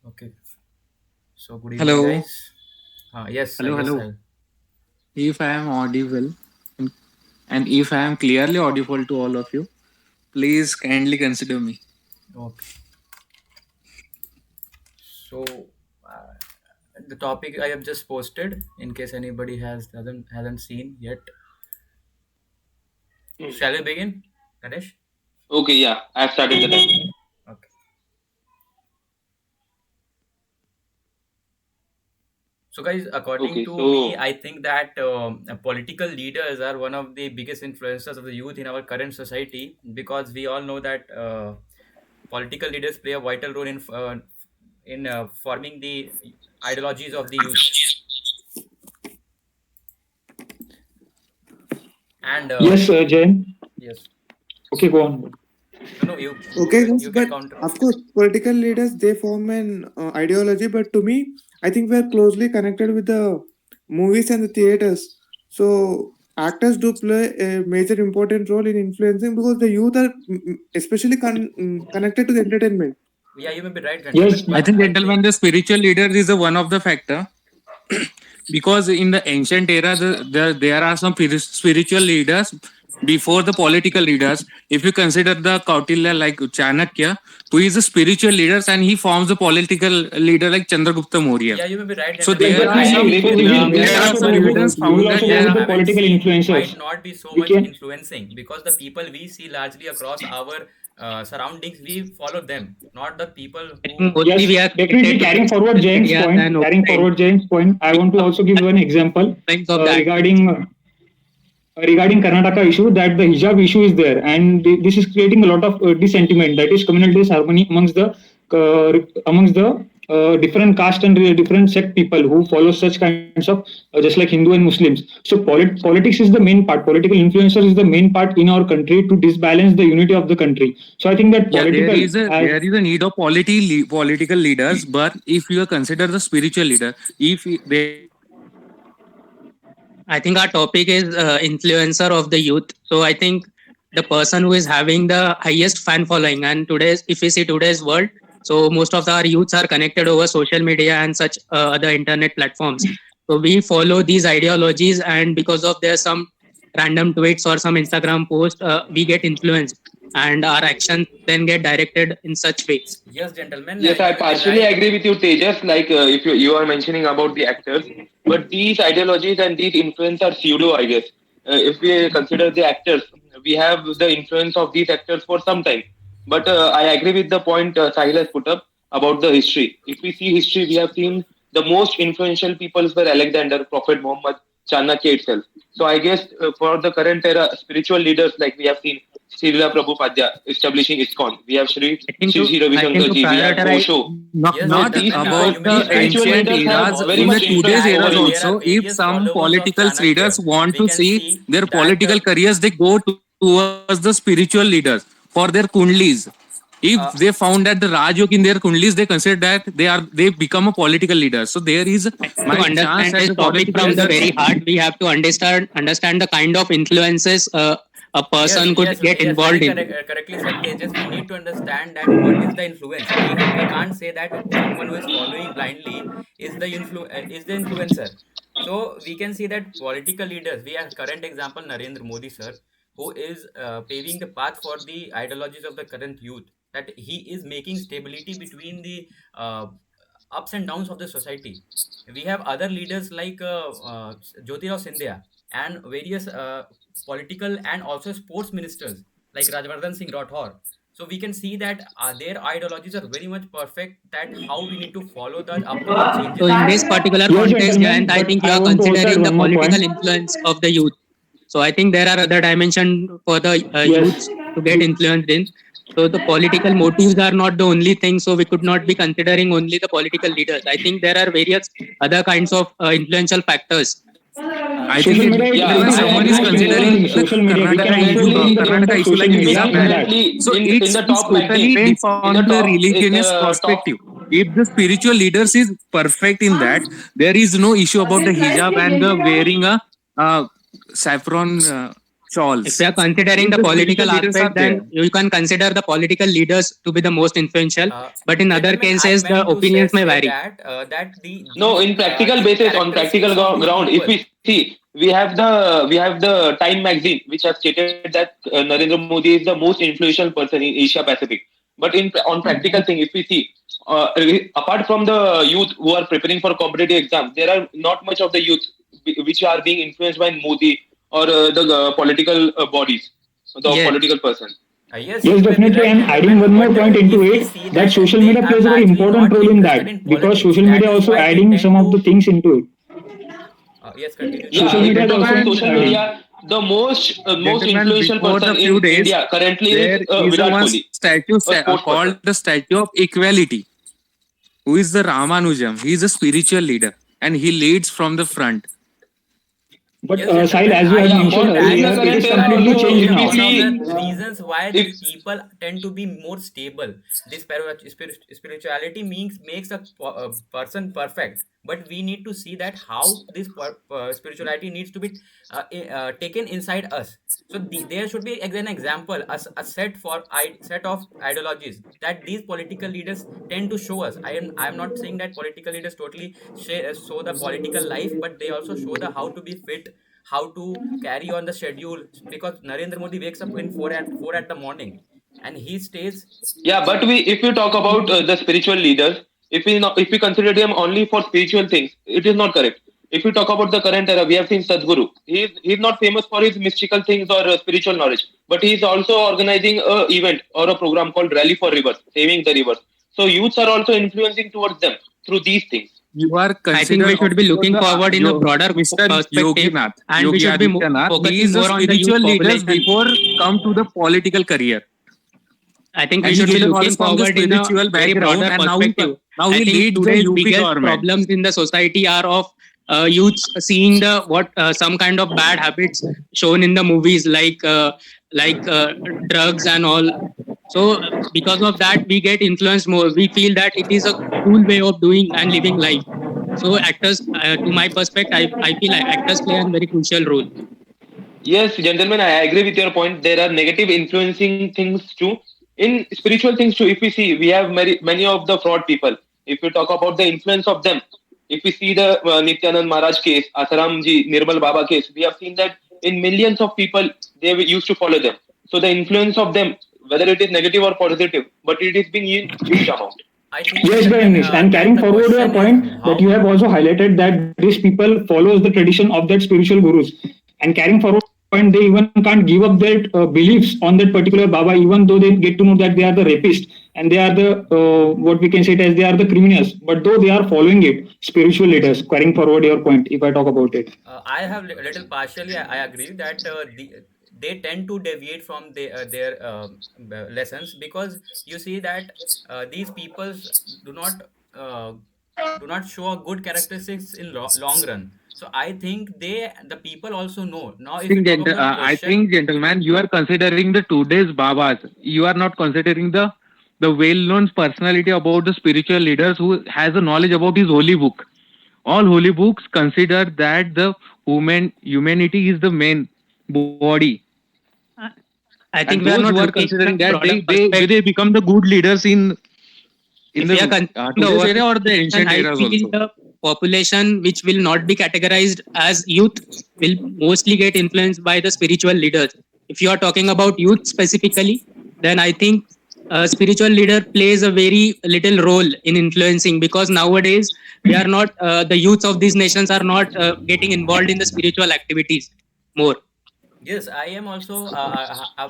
Okay. So good evening, Hello, guys. Yes, I hello, guess hello. I'll. If I am audible and and if I am clearly audible to all of you, please kindly consider me. Okay. So uh, the topic I have just posted, in case anybody hasn't seen yet. Shall we begin, Ganesh? Okay, yeah, I've started the time. Okay. So, guys, according Okay, to me, so I think that political leaders are one of the biggest influencers of the youth in our current society because we all know that political leaders play a vital role in forming the ideologies of the youth. And Yes, Jain. yes, Okay, go on. no, no, you Okay, can guys, you can but counter. of course, political leaders they form an ideology. But to me, I think we are closely connected with the movies and the theaters. So actors do play a major important role in influencing because the youth are especially connected to the entertainment. Yeah, you may be right, Yes, gentlemen, I but think, I gentlemen, think the spiritual leader is a one of the factor because in the ancient era, there are some spiritual leaders before the political leaders. If you consider the Kautilya like Chanakya, who is a spiritual leader and he forms a political leader like Chandragupta Maurya. yeah, you may be right, So gentlemen, yes, there but but are I see, some agree so with we there will are also some go with evidence we will found also that go leaders with there the are haven't political seen influencers. might not be so We much can influencing because the people we see largely across our surroundings, we follow them, not the people I who. think mostly yes, we are definitely connected to the social media than Carrying outside. forward Jain's point, I want to also give one example Influence of that. regarding Karnataka issue that the hijab issue is there, and this is creating a lot of dissentiment. That is communal disharmony amongst the different caste and different sect people who follow such kinds of just like Hindu and Muslims. So politics is the main part. Political influencer is the main part in our country to disbalance the unity of the country. So I think that Yeah, political as there is a need of political leaders, but if you consider the spiritual leader, if they I think our topic is influencer of the youth. So I think the person who is having the highest fan following, and today's if we see today's world, so most of our youths are connected over social media and such other internet platforms. So we follow these ideologies, and because of their some random tweets or some Instagram post, we get influenced, and our actions then get directed in such ways. Yes, gentlemen, yes, I you may be partially right. agree with you, Tejas. Like if you are mentioning about the actors, but these ideologies and these influence are pseudo, I guess. If we consider the actors, we have the influence of these actors for some time. But I agree with the point Sahil has put up about the history. If we see history, we have seen the most influential people were Alexander, Prophet Muhammad, Chanakya itself. So I guess for the current era, spiritual leaders like we have seen Srila Prabhupada establishing ISKCON. We have Sri Ravi I think Shankar to ji. We have prioritize Osho. Yes, So not these gentlemen, people, about you may be the these right, spiritual but ancient leaders we have have eras, very also in the much seen today's influence that over eras youth. there are also, if various some followers of political leaders Chanakya. want We to can see see their that political careers, they go towards the spiritual leaders for their kundlis. If they uh, found that the Rajyog in their kundlis, they consider that they become a political leader. So there is I think to might chance understand that this the topic political from the yes, leaders. very heart, we have to understand the kind of influences a yes, person could yes, get yes. Very involved in. correctly said, Tejas. We need to understand that what is the influence. We can't say that someone who is following blindly is the influencer. So we can see that political leaders. We have current example Narendra Modi sir, who is paving the path for the ideologies of the current youth. That he is making stability between the ups and downs of the society. We have other leaders like Jyotirao Scindia and various political and also sports ministers like Rajvardhan Singh Rathore. So we can see that their ideologies are very much perfect. That how we need to follow the upcoming So changes in in the this society. particular yes, context, gentlemen. Jayant, I But think you I are want to also add considering the one more political point. influence of the youth. So I think there are other dimensions for the Yes, youths to get influenced in. So the political motives are not the only thing. So we could not be considering only the political leaders. I think there are various other kinds of influential factors. I think social media Yeah, even is I one of someone the is agree most with Tejas. important considering things. the Social media, we can also take in the front Karnataka of issue like social It is media hijab in ban. that. definitely So in it's the top like totally the depends in the on the top in religious the top. perspective. If the spiritual leaders is perfect in that, there is no issue about the hijab and the wearing a uh, saffron chawls. If you are considering the The political spiritual leaders aspect, are then you can consider the political leaders to be the most influential. But in other Gentlemen, I cases, the meant to opinions may say vary. that No, in practical basis, on practical ground, if we see, we have the Time magazine, which has stated that Narendra Modi is the most influential person in Asia Pacific. But on practical thing, if we see, apart from the youth who are preparing for competitive exams, there are not much of the youth which are being influenced by Modi or the political bodies, the Yes. political person. Yes, Yes, you may be definitely. right, And adding gentlemen, one more but point into if we it, see that social they media are plays a very actually important not role in interested that, in because politics. social That media is also why they adding tend some of the to. things into it. Yes, continue. Yeah, Social if media you is talk also about social adding. media, the most Gentlemen, influential before person the few in days, India currently there is is a Virat one Kohli, statue a sports called person. the Statue of Equality, who is the Ramanujam. He is a spiritual leader and he leads from the front. But Yes, Sahil, gentlemen, as you I have Yeah, think mentioned for that in the earlier, it current is era completely also, changed if we now. one of the see, reasons why if these people tend to be more stable. This spirituality makes a person perfect, but we need to see that how this spirituality needs to be taken inside us. So there should be an example, a set of ideologies that these political leaders tend to show us. I am not saying that political leaders totally show the political life, but they also show the how to be fit, how to carry on the schedule, because Narendra Modi wakes up in 4 at the morning, and he stays. yeah, but if you talk about the spiritual leaders, if we consider them only for spiritual things, it is not correct. If we talk about the current era, we have seen Sadhguru. He's not famous for his mystical things or spiritual knowledge, but he is also organizing a event or a program called Rally for Rivers, saving the rivers. So youths are also influencing towards them through these things. You are I think considered we should be also looking forward in a broader Mr. perspective, Yoginath, and we Yogi should be Adityanath. He focusing is a more on the youth spiritual leader population. before come to the political career. I think And we he should be gained the looking knowledge from the forward in a spiritual very background, broader and perspective. now I he think leads the today's UP biggest government. problems in the society are of youths seeing the what some kind of bad habits shown in the movies, like drugs and all. So because of that, we get influenced more. We feel that it is a cool way of doing and living life. So actors, to my perspective, I feel like actors play a very crucial role. Yes, gentlemen, I agree with your point. There are negative influencing things too. In spiritual things too, if we see, we have many of the fraud people. If we talk about the influence of them, if we see the Nityanand Maharaj case, Asaram Ji, Nirmal Baba case, we have seen that in millions of people, used to follow them. So the influence of them, whether it is negative or positive, but it is being in huge amount. I think, Yes, gentlemen, Ganesh. And that carrying the forward your question is point that you have also highlighted that these people follows the tradition of that spiritual gurus, and carrying forward point, they even can't give up their beliefs on that particular Baba, even though they get to know that they are the rapist and they are the what we can say it as they are the criminals. But though they are following it, spiritual leaders. Carrying forward your point, if I talk about it. I have little partially. I agree that they tend to deviate from their lessons, because you see that these peoples do not uh, do not show a good characteristics in long run. So I think the people also know. Now, if we talk about I question, think, gentlemen, you are considering the today's Babas. You are not considering the well-known personality about the spiritual leaders who has a knowledge about his holy book. All holy books consider that the humanity is the main body, I and think we are those not who are looking in a considering that broader perspective. they become the good leaders in If the we are considering the today's overall era or the population, ancient I eras feel also. the population which will not be categorized as youth will mostly get influenced by the spiritual leaders. If you are talking about youth specifically, then I think a spiritual leader plays a very little role in influencing, because nowadays they are not the youths of these nations are not getting involved in the spiritual activities more. yes, I am also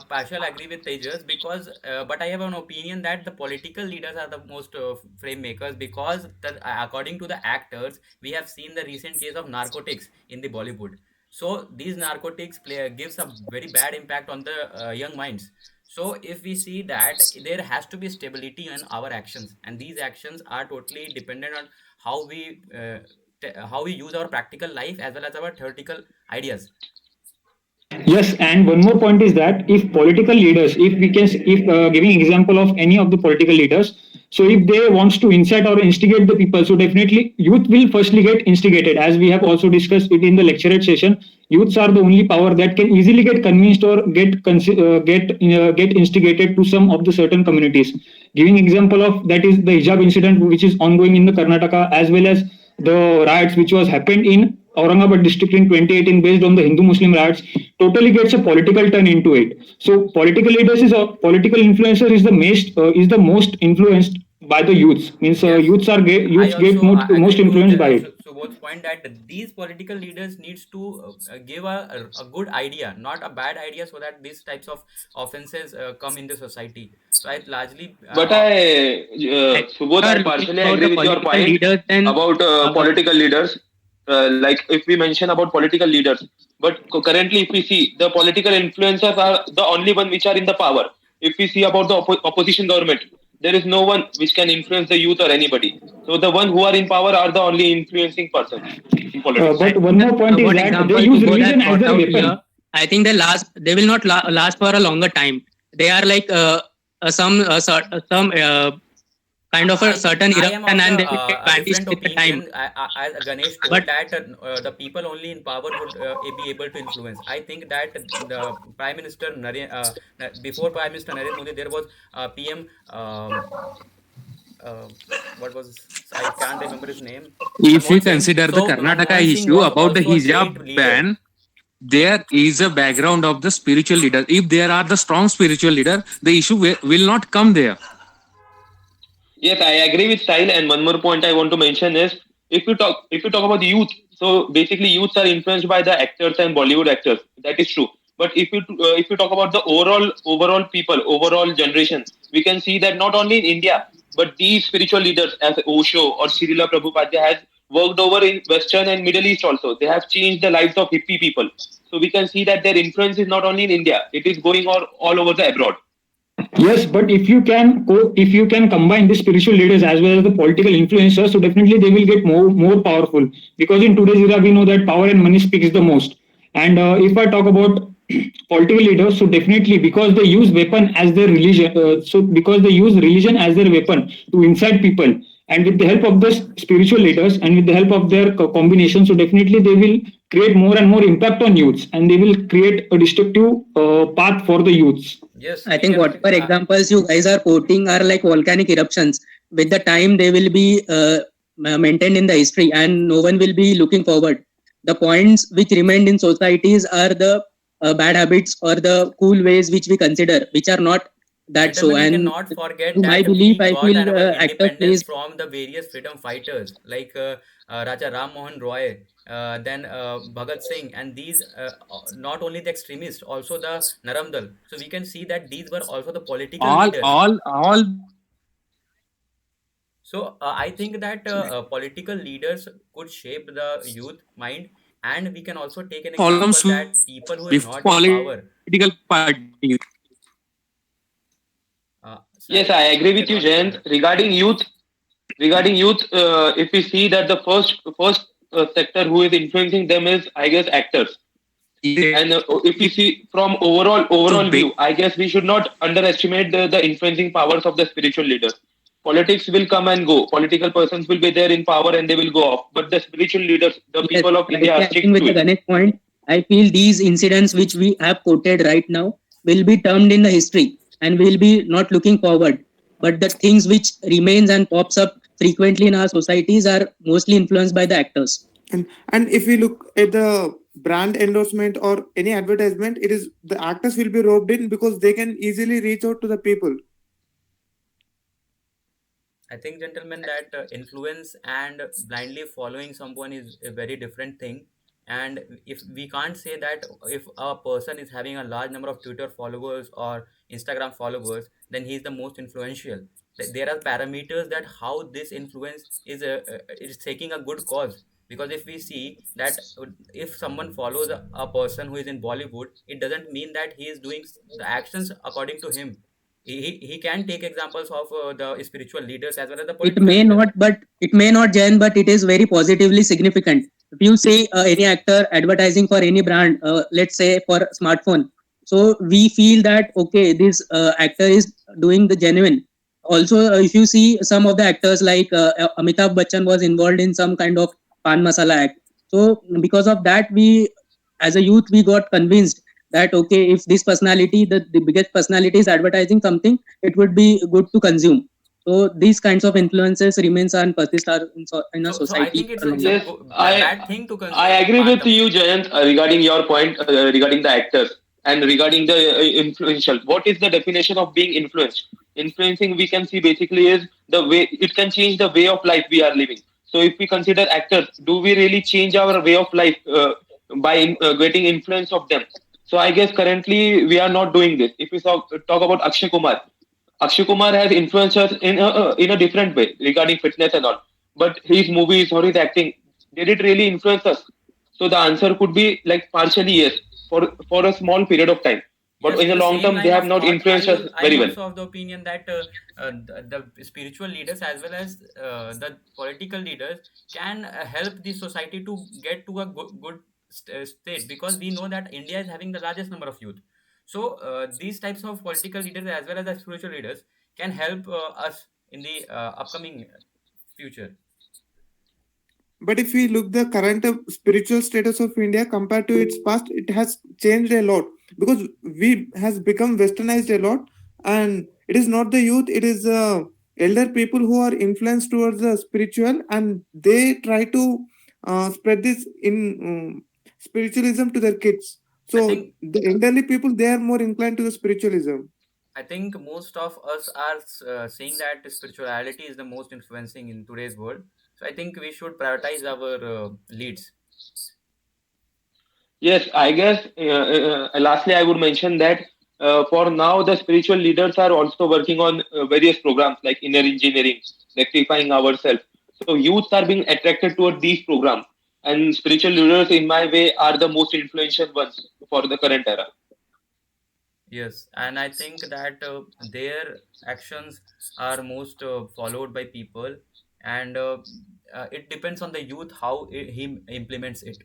partial agree with Tejas, because, but I have an opinion that the political leaders are the most frame makers, because according to the actors, we have seen the recent case of narcotics in the Bollywood. So these narcotics gives a very bad impact on the young minds. So if we see that there has to be stability in our actions, and these actions are totally dependent on how how we use our practical life as well as our theoretical ideas. Yes, and one more point is that if political leaders, if we can, if giving example of any of the political leaders, So if they wants to incite or instigate the people, so definitely youth will firstly get instigated. As we have also discussed it in the lecturate session, youths are the only power that can easily get convinced or get instigated to some of the certain communities. Giving example of that is the hijab incident, which is ongoing in the Karnataka, as well as the riots which was happened in Aurangabad district in 2018 based on the Hindu-Muslim riots, totally gets a political turn into it. So political leaders is a political influencer is the most influenced by the youths. Means Yes. youths I get also most agree to influenced by it. Subodh's point that these political leaders needs to give a good idea, not a bad idea, so that these types of offenses come in the society. So I largely But Subodh, are I looking partially for agree the with your political point leaders, then about political leaders. Like if we mention about political leaders, but currently if we see the political influencers are the only one which are in the power. If we see about the opposition government, there is no one which can influence the youth or anybody. So the one who are in power are the only influencing persons in politics. But one more point is what that they example use Subodh has religion as brought their out weapon. here, I think they will not last for a longer time. They are like some kind of a certain I am eruption, of and the they will get a vanished different with the time. opinion. As Ganesh told But that the people only in power would be able to influence. I think that the Prime Minister before Prime Minister Narendra Modi, there was PM. Uh, what was I can't remember his name. If we Manmohan Singh. consider the So Karnataka Manmohan Singh issue was about the also a great hijab leader. ban, there is a background of the spiritual leader. If there are the strong spiritual leader, the issue will not come there. Yes, I agree with Style. And one more point I want to mention is if you talk about the youth, so basically youths are influenced by the actors and Bollywood actors. That is true. But if you talk about the overall people, overall generation, we can see that not only in India, but these spiritual leaders as Osho or Srila Prabhupada has worked over in Western and Middle East also. They have changed the lives of hippie people. So we can see that their influence is not only in India; it is going all over the abroad. Yes, but if you can combine the spiritual leaders as well as the political influencers, so definitely they will get more powerful. Because in today's era, we know that power and money speaks the most. And if I talk about political leaders, so definitely because they use weapon as their religion, so because they use religion as their weapon to incite people, and with the help of the spiritual leaders and with the help of their combination, so definitely they will create more and more impact on youths, and they will create a destructive path for the youths. Yes, I we think can. whatever examples you guys are quoting are like volcanic eruptions. With the time, they will be maintained in the history, and no one will be looking forward. The points which remained in societies are the bad habits or the cool ways which we consider, which are not that so. Gentlemen, we And cannot forget to my that belief, we I got feel our actor independence plays from the various freedom fighters like Raja Ram Mohan Roy, then Bhagat Singh, and these not only the extremists, also the Naramdal. So we can see that these were also the political All leaders. all So I think that political leaders could shape the youth mind, and we can also take an example problems that people who is with not in power. political parties. Yes, Sorry, I agree with you, cannot hear. Jayant. Regarding youth, if we see that the first sector who is influencing them is, I guess, actors. And if we see from overall view, I guess we should not underestimate the influencing powers of the spiritual leaders. Politics will come and go. Political persons will be there in power and they will go off. But the spiritual leaders, the yes, people of India, I are think strict with to the it. Ganesh point, I feel these incidents which we have quoted right now will be termed in the history and will be not looking forward. But the things which remains and pops up frequently in our societies are mostly influenced by the actors. And if we look at the brand endorsement or any advertisement, it is the actors will be roped in because they can easily reach out to the people. I think, gentlemen, that influence and blindly following someone is a very different thing. And if we can't say that if a person is having a large number of Twitter followers or Instagram followers, then he is the most influential. There are parameters that how this influence is taking a good cause. Because if we see that if someone follows a person who is in Bollywood, it doesn't mean that he is doing the actions according to him. He can take examples of the spiritual leaders as well as the It political may leaders. not, but it may not, Jan, but it is very positively significant. If you see any actor advertising for any brand, let's say for smartphone, so we feel that okay, this actor is doing the genuine. Also, if you see some of the actors like Amitabh Bachchan was involved in some kind of pan masala act. So because of that, we as a youth we got convinced that okay, if this personality, the biggest personality is advertising something, it would be good to consume. So these kinds of influences remains and persist are in a So I society think it's for a long it's a time. Yes, bad thing to I consume agree pan. with you, Jayant, regarding your point regarding the actors and regarding the influential. What is the definition of being influenced? Influencing, we can see basically is the way it can change the way of life we are living. So, if we consider actors, do we really change our way of life by getting influence of them? So, I guess currently we are not doing this. If we talk about Akshay Kumar has influenced us in a different way regarding fitness and all. But his movies or his acting, did it really influence us? So the answer could be like partially yes, for a small period of time. But Yes, in in the the long same term, they line have of not thought, influenced us I am very well. also of the opinion that the spiritual leaders as well as the political leaders can help the society to get to a good state, because we know that India is having the largest number of youth. So these types of political leaders as well as the spiritual leaders can help us in the upcoming future. But if we look the current spiritual status of India compared to its past, it has changed a lot because we has become westernized a lot, and it is not the youth; it is elder people who are influenced towards the spiritual, and they try to spread this in spiritualism to their kids. I So think the elderly people they are more inclined to the spiritualism. I think most of us are saying that spirituality is the most influencing in today's world. So I think we should prioritize our leads. Yes, I guess. Lastly, I would mention that for now, the spiritual leaders are also working on various programs like inner engineering, rectifying ourselves. So youths are being attracted toward these programs, and spiritual leaders, in my way, are the most influential ones for the current era. Yes, and I think that their actions are most followed by people, and it depends on the youth how he implements it.